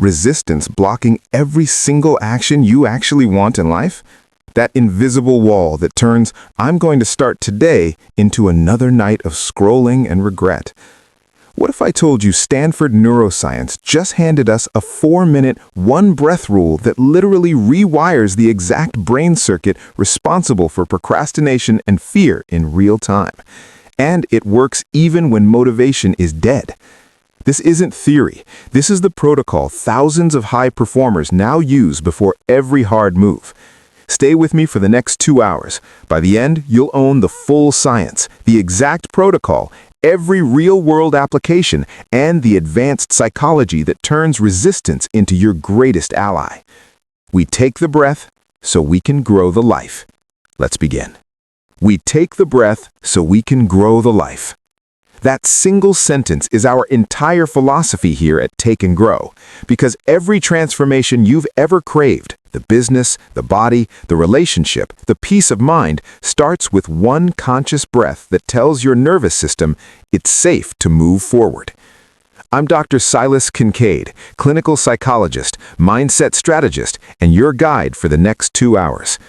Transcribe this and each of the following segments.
resistance blocking every single action you actually want in life? That invisible wall that turns "I'm going to start today" into another night of scrolling and regret. What if I told you Stanford Neuroscience just handed us a 4-minute, one-breath rule that literally rewires the exact brain circuit responsible for procrastination and fear in real time? And it works even when motivation is dead. This isn't theory. This is the protocol thousands of high performers now use before every hard move. Stay with me for the next 2 hours. By the end, you'll own the full science, the exact protocol, every real-world application, and the advanced psychology that turns resistance into your greatest ally. We take the breath so we can grow the life. Let's begin. We take the breath so we can grow the life. That single sentence is our entire philosophy here at Take and Grow, because every transformation you've ever craved, the business, the body, the relationship, the peace of mind, starts with one conscious breath that tells your nervous system it's safe to move forward. I'm Dr. Silas Kincade, clinical psychologist, mindset strategist, and your guide for the next 2 hours.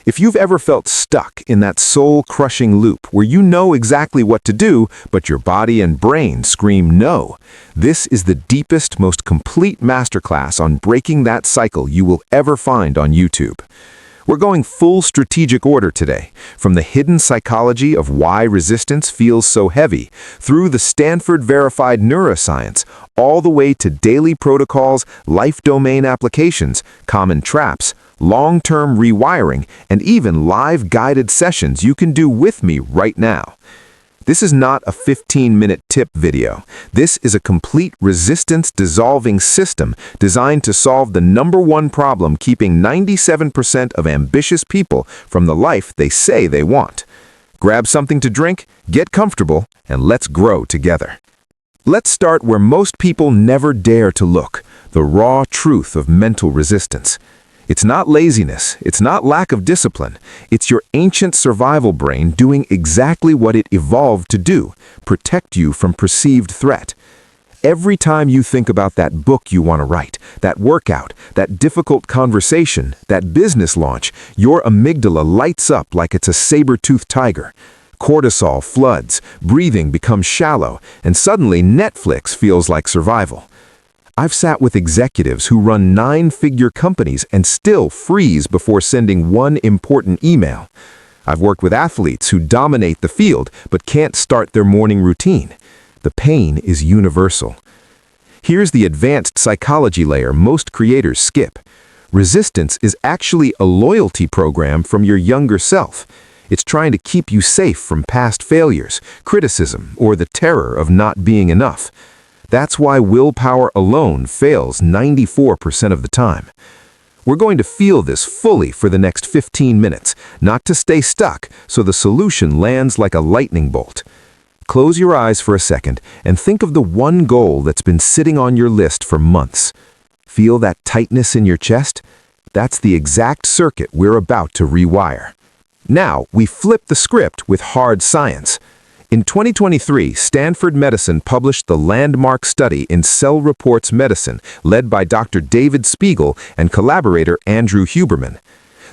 If you've ever felt stuck in that soul-crushing loop where you know exactly what to do, but your body and brain scream no, this is the deepest, most complete masterclass on breaking that cycle you will ever find on YouTube. We're going full strategic order today, from the hidden psychology of why resistance feels so heavy, through the Stanford-verified neuroscience, all the way to daily protocols, life domain applications, common traps, long-term rewiring, and even live guided sessions you can do with me right now. This is not a 15-minute tip video. This is a complete resistance-dissolving system designed to solve the #1 problem keeping 97% of ambitious people from the life they say they want. Grab something to drink, get comfortable, and let's grow together. Let's start where most people never dare to look, the raw truth of mental resistance. It's not laziness, it's not lack of discipline. It's your ancient survival brain doing exactly what it evolved to do, protect you from perceived threat. Every time you think about that book you want to write, that workout, that difficult conversation, that business launch, your amygdala lights up like it's a saber-toothed tiger. Cortisol floods, breathing becomes shallow, and suddenly Netflix feels like survival. I've sat with executives who run 9-figure companies and still freeze before sending one important email. I've worked with athletes who dominate the field but can't start their morning routine. The pain is universal. Here's the advanced psychology layer most creators skip. Resistance is actually a loyalty program from your younger self. It's trying to keep you safe from past failures, criticism, or the terror of not being enough. That's why willpower alone fails 94% of the time. We're going to feel this fully for the next 15 minutes, not to stay stuck, so the solution lands like a lightning bolt. Close your eyes for a second and think of the one goal that's been sitting on your list for months. Feel that tightness in your chest? That's the exact circuit we're about to rewire. Now, we flip the script with hard science. In 2023, Stanford Medicine published the landmark study in Cell Reports Medicine, led by Dr. David Spiegel and collaborator Andrew Huberman.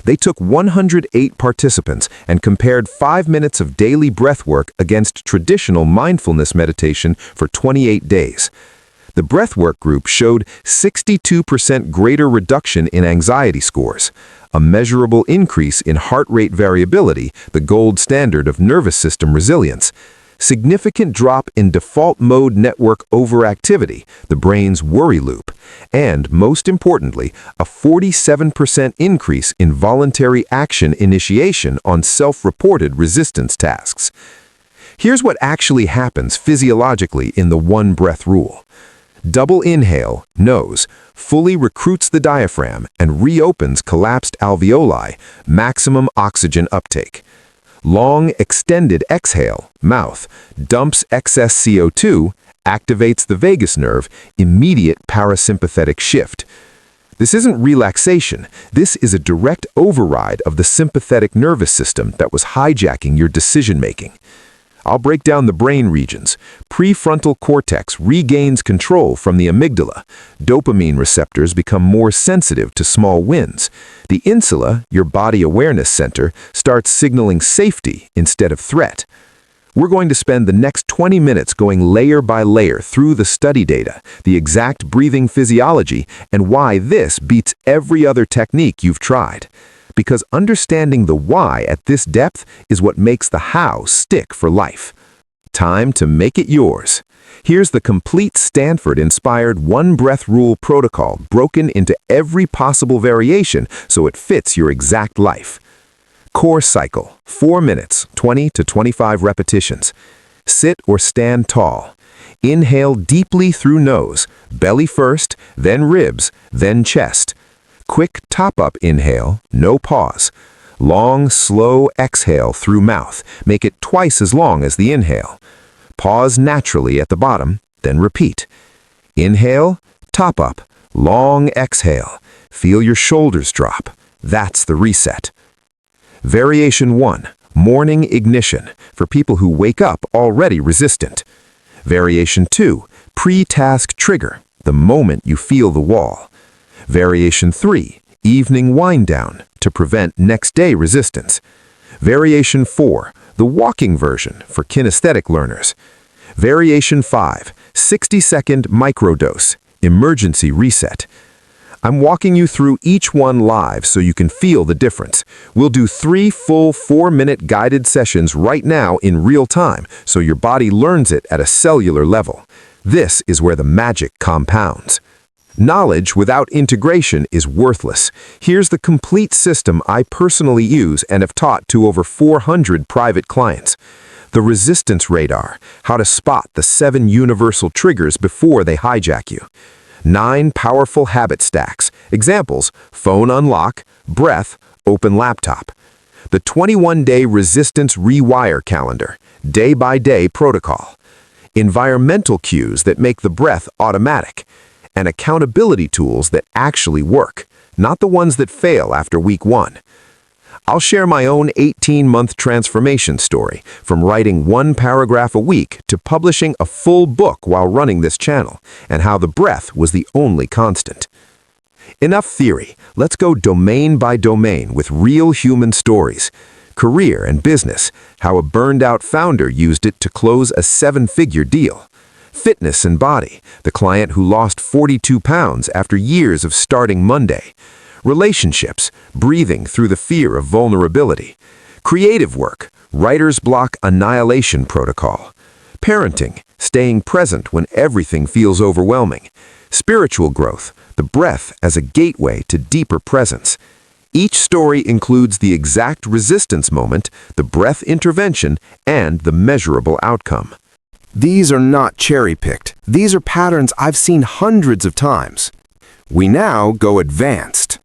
They took 108 participants and compared 5 minutes of daily breath work against traditional mindfulness meditation for 28 days. The breathwork group showed 62% greater reduction in anxiety scores, a measurable increase in heart rate variability, the gold standard of nervous system resilience, significant drop in default mode network overactivity, the brain's worry loop, and, most importantly, a 47% increase in voluntary action initiation on self-reported resistance tasks. Here's what actually happens physiologically in the one-breath rule. Double inhale, nose, fully recruits the diaphragm and reopens collapsed alveoli, maximum oxygen uptake. Long, extended exhale, mouth, dumps excess CO2, activates the vagus nerve, immediate parasympathetic shift. This isn't relaxation. This is a direct override of the sympathetic nervous system that was hijacking your decision-making. I'll break down the brain regions. Prefrontal cortex regains control from the amygdala. Dopamine receptors become more sensitive to small wins. The insula, your body awareness center, starts signaling safety instead of threat. We're going to spend the next 20 minutes going layer by layer through the study data, the exact breathing physiology, and why this beats every other technique you've tried. Because understanding the why at this depth is what makes the how stick for life. Time to make it yours. Here's the complete Stanford-inspired one-breath rule protocol broken into every possible variation so it fits your exact life. Core cycle, 4 minutes, 20 to 25 repetitions. Sit or stand tall. Inhale deeply through nose, belly first, then ribs, then chest. Quick top-up inhale, no pause. Long, slow exhale through mouth. Make it twice as long as the inhale. Pause naturally at the bottom, then repeat. Inhale, top-up, long exhale. Feel your shoulders drop. That's the reset. Variation 1, morning ignition, for people who wake up already resistant. Variation 2, pre-task trigger, the moment you feel the wall. Variation 3, evening wind down, to prevent next day resistance. Variation 4, the walking version, for kinesthetic learners. Variation 5, 60-second microdose, emergency reset. I'm walking you through each one live so you can feel the difference. We'll do 3 full 4-minute guided sessions right now in real time so your body learns it at a cellular level. This is where the magic compounds. Knowledge without integration is worthless. Here's the complete system I personally use and have taught to over 400 private clients. The resistance radar, how to spot the 7 universal triggers before they hijack you. 9 powerful habit stacks. Examples: phone unlock, breath, open laptop. The 21-day resistance rewire calendar, day-by-day protocol. Environmental cues that make the breath automatic. And accountability tools that actually work, not the ones that fail after week 1. I'll share my own 18-month transformation story, from writing 1 paragraph a week to publishing a full book while running this channel, and how the breath was the only constant. Enough theory, let's go domain by domain with real human stories. Career and business, how a burned-out founder used it to close a 7-figure deal. Fitness and body, the client who lost 42 pounds after years of starting Monday. Relationships, breathing through the fear of vulnerability. Creative work, writer's block annihilation protocol. Parenting, staying present when everything feels overwhelming. Spiritual growth, the breath as a gateway to deeper presence. Each story includes the exact resistance moment, the breath intervention, and the measurable outcome. These are not cherry-picked. These are patterns I've seen hundreds of times. We now go advanced.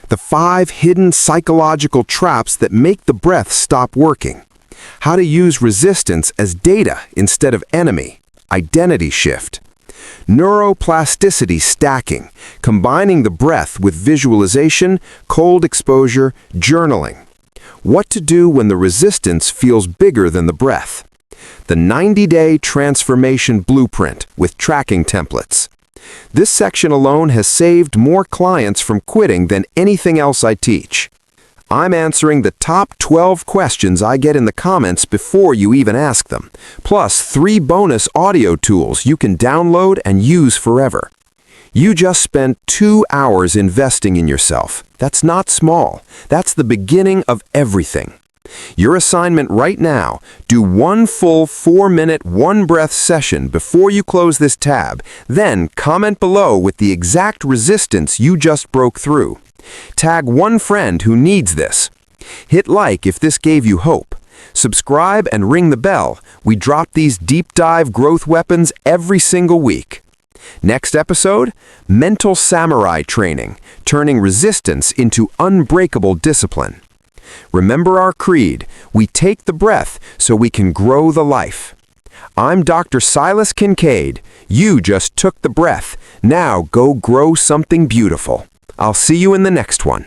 The 5 hidden psychological traps that make the breath stop working. How to use resistance as data instead of enemy. Identity shift. Neuroplasticity stacking, combining the breath with visualization, cold exposure, journaling. What to do when the resistance feels bigger than the breath. The 90-day transformation blueprint with tracking templates. This section alone has saved more clients from quitting than anything else I teach. I'm answering the top 12 questions I get in the comments before you even ask them, plus 3 bonus audio tools you can download and use forever. You just spent 2 hours investing in yourself. That's not small. That's the beginning of everything. Your assignment right now, do 1 full 4-minute, 1-breath session before you close this tab, then comment below with the exact resistance you just broke through. Tag 1 friend who needs this. Hit like if this gave you hope. Subscribe and ring the bell. We drop these deep dive growth weapons every single week. Next episode, Mental Samurai Training, turning resistance into unbreakable discipline. Remember our creed, we take the breath so we can grow the life. I'm Dr. Silas Kincade. You just took the breath. Now go grow something beautiful. I'll see you in the next one.